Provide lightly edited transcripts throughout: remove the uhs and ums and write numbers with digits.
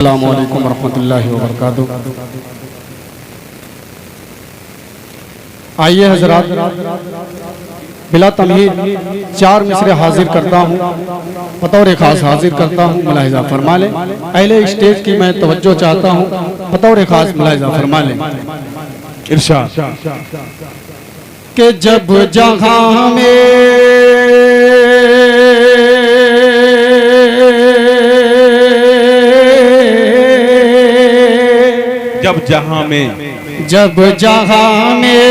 अस्सलामु अलैकुम वरहमतुल्लाहि वबरकातुहू। आइए हजरात, बिला तमहीद चार मिसरे हाजिर करता हूँ, बतौर खास हाजिर करता हूँ, मुलाहिजा फरमा लें। अहले स्टेज की मैं तवज्जो चाहता हूँ, बतौर खास मुलाहिजा फरमा लें। इरशाद के जब जहां में जब जहां में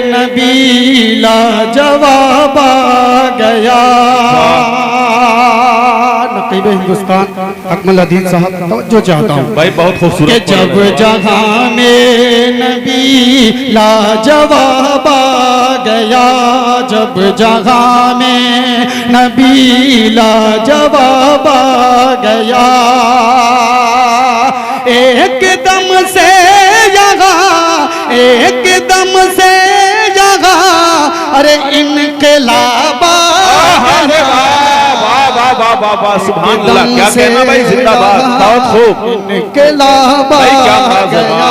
नबी लाजवाब आ गया। नकीब हिंदुस्तान अकमल अदीन साहब तवज्जो चाहता हूँ भाई, बहुत खूबसूरत। जब जहां में नबी लाजवाब आ गया, जब जहां में नबी लाजवाब आ गया, एकदम से एकदम से यहाँ अरे इनकलाब सुभान अल्लाह, क्या कहना भाई, जिंदाबाद, बहुत खूब, इनकलाब गया।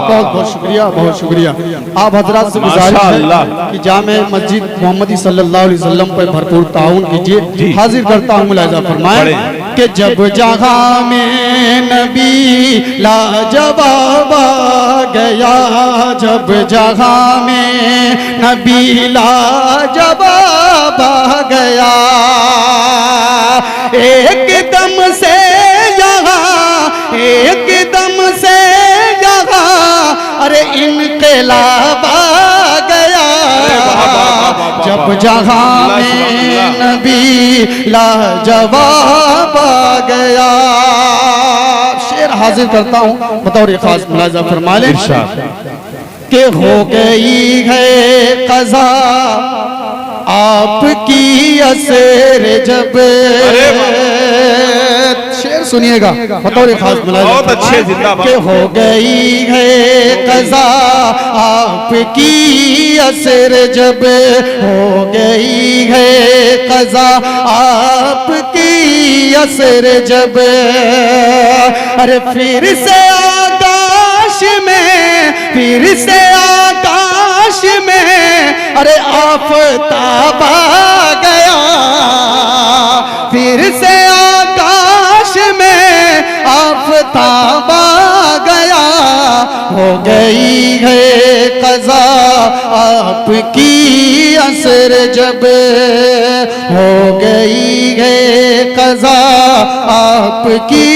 बहुत बहुत शुक्रिया, बहुत शुक्रिया। आप हजरात से गुजारिश है कि जामे मस्जिद मोहम्मदी सल्लल्लाहु अलैहि वसल्लम पर भरपूर ताउन कीजिए। हाजिर करता हूँ, मुलाहिजा फरमाएं कि जब जहां में नबी लाजवाब आ गया, जब जहां में नबी लाजवाब आ गया, एकदम से यहाँ एकदम से यहाँ अरे इनकलाब आ गया, जब जहां में नबी लाजवाब आ गया। शेर हाजिर करता हूँ, बतौर खास मुलाहिजा फरमा लें कि हो गई है क़ज़ा आपकी असर जब। शेर सुनिएगा, बतौर खास मुलाहिजा, बहुत अच्छे, जिंदाबाद। कि हो गई है क़ज़ा आपकी असर जब, हो गई है क़ज़ा आपकी असर जब, अरे फिर से आकाश में, फिर से आकाश में अरे आफ़ताब आ गया, फिर से आकाश में आफ़ताब आ गया, हो गई है क़ज़ा आपकी असर जब, हो गई है क़ज़ा आपकी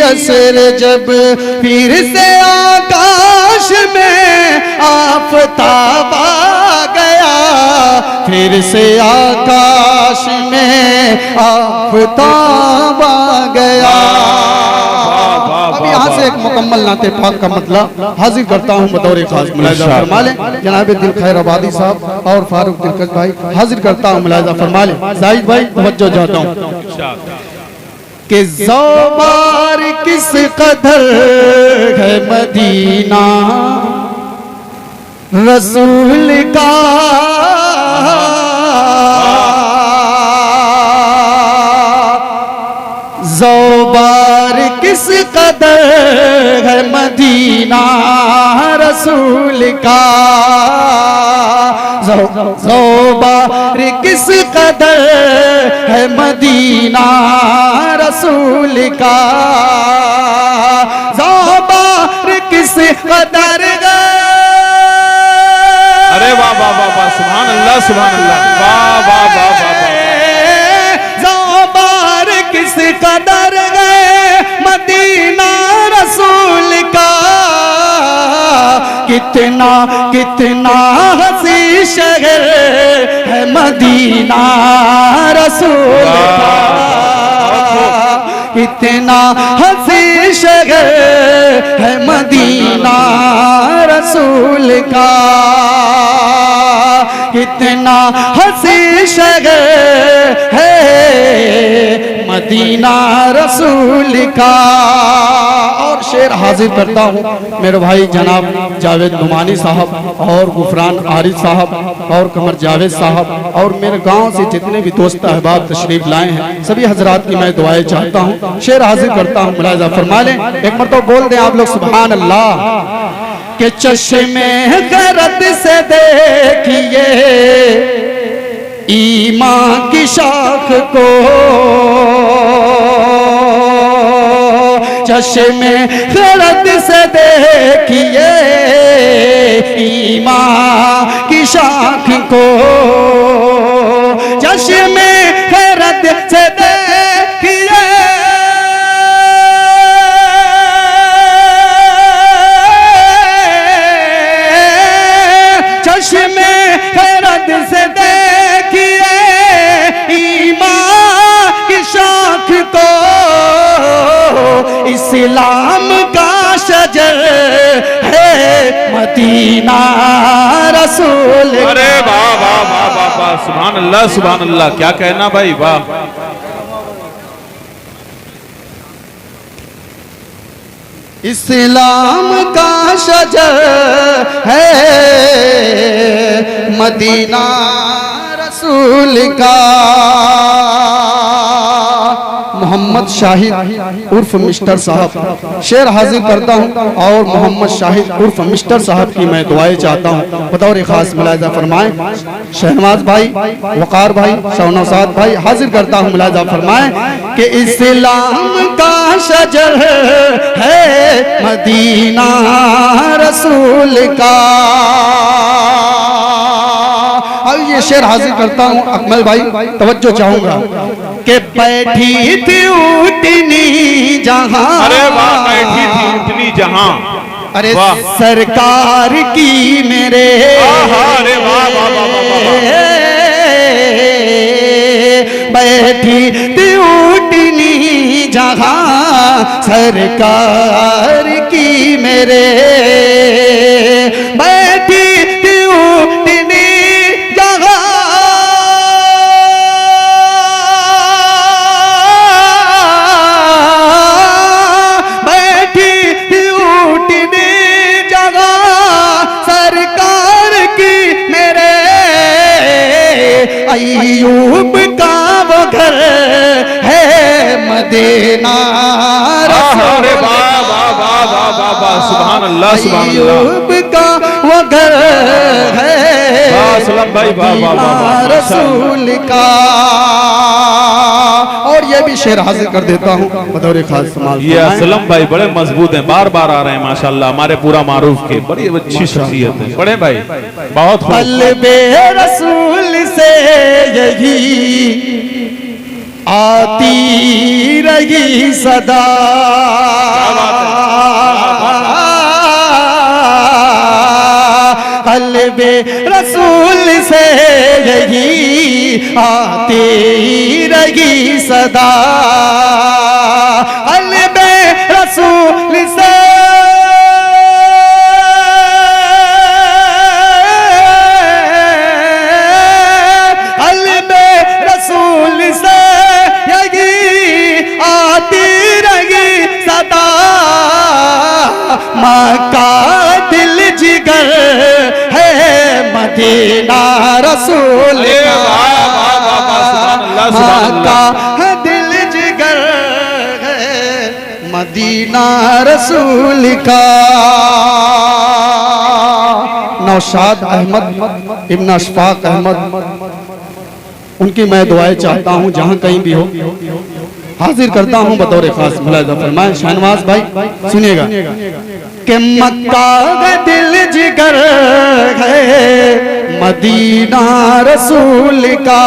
असर जब, फिर से आकाश में आफ़ताब आ गया, फिर से आकाश में आफ़ताब आ गया। अब यहाँ से एक मुकम्मल नाते पाक का मतलब हाजिर करता हूँ, बतौर खास मुलाहिजा फरमा लें। जनाब दिल खैर आबादी साहब और फारूक दिलकश भाई हाजिर करता हूँ, मुलाहिजा फरमा लें। जाहिद भाई तवज्जो चाहता हूँ कि ज़ौबार किस कदर है मदीना रसूल का, ज़ौबार किस कदर है मदीना रसूल का, ज़ौबार किस कदर है मदीना रसूल का, ज़ौबार किस कदर। अरे वाह वाह वाह वाह, सुभान अल्लाह, सुभान अल्लाह, वाह वाह वाह वाह वाह। ज़ौबार किस कदर गए मदीना रसूल का, कितना कितना हसी शहर है मदीना रसूल का, कितना हसी शहर है मदीना रसूल का, कितना हसी शहर है मदीना रसूल का। और शेर हाजिर करता हूँ मेरे भाई जनाब जावेद नुमानी साहब और गुफरान आरिफ साहब और कमर जावेद साहब और मेरे गांव से जितने भी दोस्त अहबाब तशरीफ लाए हैं सभी हजरात की मैं दुआएं चाहता हूँ। शेर हाजिर करता हूँ, मुलाहिजा फरमा लें। एक मरतबा बोल दें आप लोग सुभान अल्लाह। के चश्मे गरद से देखिए ईमान की शाख को, चश्मे गरद से देखिए ईमान की शाख को, चश्मे गरद से देखिए चश्मे गरद से देखिए ईमान की शाख को, इस्लाम का शजर है मदीना रसूल। अरे वाह वाह वाह वाह वाह, सुभान अल्लाह सुभान अल्लाह, क्या कहना भाई, वाह। इस्लाम का शजर है मदीना रसूल का। मोहम्मद शाहिद उर्फ मिस्टर साहब शेर हाजिर करता हूँ और मोहम्मद शाहिद उर्फ मिस्टर साहब की मैं दुआएं चाहता हूँ। बतौर खास मुलाहिजा फरमाएं। शहनवाज भाई, वकार भाई, शौनौसाद भाई हाजिर करता हूँ, मुलाहिजा फरमाएं कि इस्लाम का शजर है मदीना रसूल का। अब ये शेर हाजिर करता हूँ अकमल भाई, तवज्जो चाहूंगा कि बैठी थी ऊँटनी जहां, अरे वाह, बैठी थी ऊँटनी जहां, अरे सरकार की मेरे, अरे वाह वाह वाह, बैठी थी ऊँटनी जहां सरकार की मेरे, बैठी थी ऊँटनी अय्यूब का वो घर है मदीना रसूल। वाह वाह वाह वाह वाह वाह, सुभान अल्लाह सुभान अल्लाह। अय्यूब का वो घर है मदीना रसूल का। और ये भी शेर हाजिर कर देता हूँ बतौर खास समाल। ये असलम भाई बड़े मजबूत हैं, बार बार आ रहे हैं माशाल्लाह, हमारे पूरा मारूफ के, बड़ी अच्छी शख्सियत है बड़े भाई, बहुत कल्बे रसूल से यही आती रही सदा, कल्बे रसूल से यही आती रही सदा, कल्बे रसूल से मक्का दिल जिगर है मदीना रसूल का। मक्का दिल जिगर है मदीना रसूल का। नौशाद अहमद इब्न अशफाक अहमद, उनकी मैं दुआएं चाहता हूँ जहाँ कहीं भी हो, हाजिर करता हूँ बतौर खास। मुलाहिजा फरमाएं शहनवाज भाई, सुनिएगा कि मक्का दिल जिगर है मदीना रसूल का।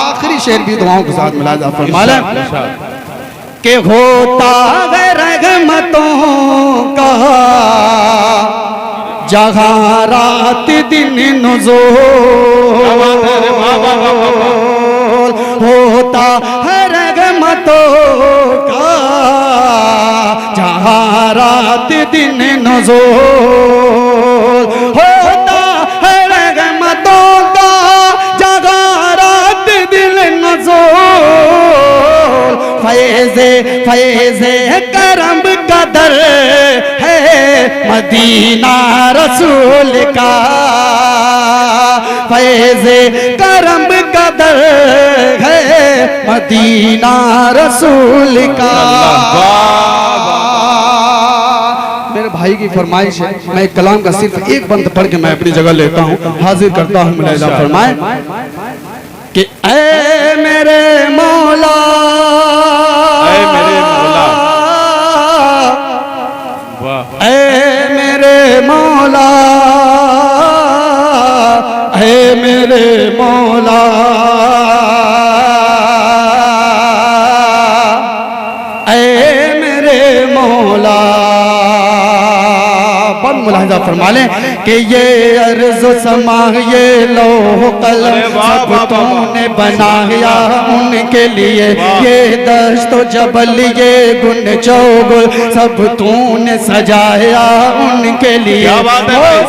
आखिरी शेर भी दुआओं के साथ मुलाहिजा फरमा लें कि होता है रहमतों का जहाँ रात दिन नुज़ूल, होता है रहमतों का जहाँ रात दिन नुज़ूल, होता है रहमतों का जहाँ रात दिन नुज़ूल। फैज़े करम कदर है मदीना रसूल का, फैज़े करम कदर है मदीना रसूल का। मेरे भाई की फरमाइश है, मैं एक कलाम का सिर्फ एक बंद पढ़ के मैं अपनी जगह लेता हूँ, हाजिर करता हूँ। मुलाहिजा फरमाए कि ऐ मेरे मौला, ऐ मेरे मौला, वाह, ऐ मेरे मौला, ऐ मेरे मौला, ऐ मेरे मौला। मुलाहिजा फरमा लें कि ये अर्ज़ समा ये लौह कलम सब तूने बनाया उनके लिए, ये दश्त जबल ये गुन चौगुल सब तूने सजाया उनके लिए। ओ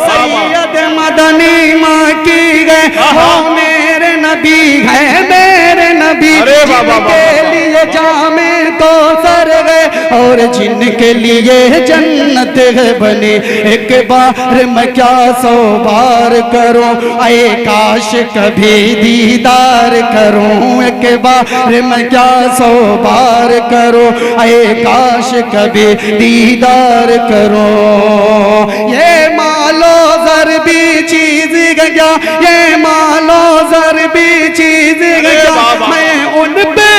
सैयद मदनी माँ की गए हो मेरे नबी है मेरे नबी, जिनके लिए जामे तो सर गए और जिनके लिए जन्नत है बनी। एक बार मैं क्या 100 बार करूं, आए काश कभी दीदार करूं। एक बार मैं क्या 100 बार करूं, आए काश कभी दीदार करूं। ये मालो जर भी चीज गया, ये मालो जर भी चीज गया, मैं उन पे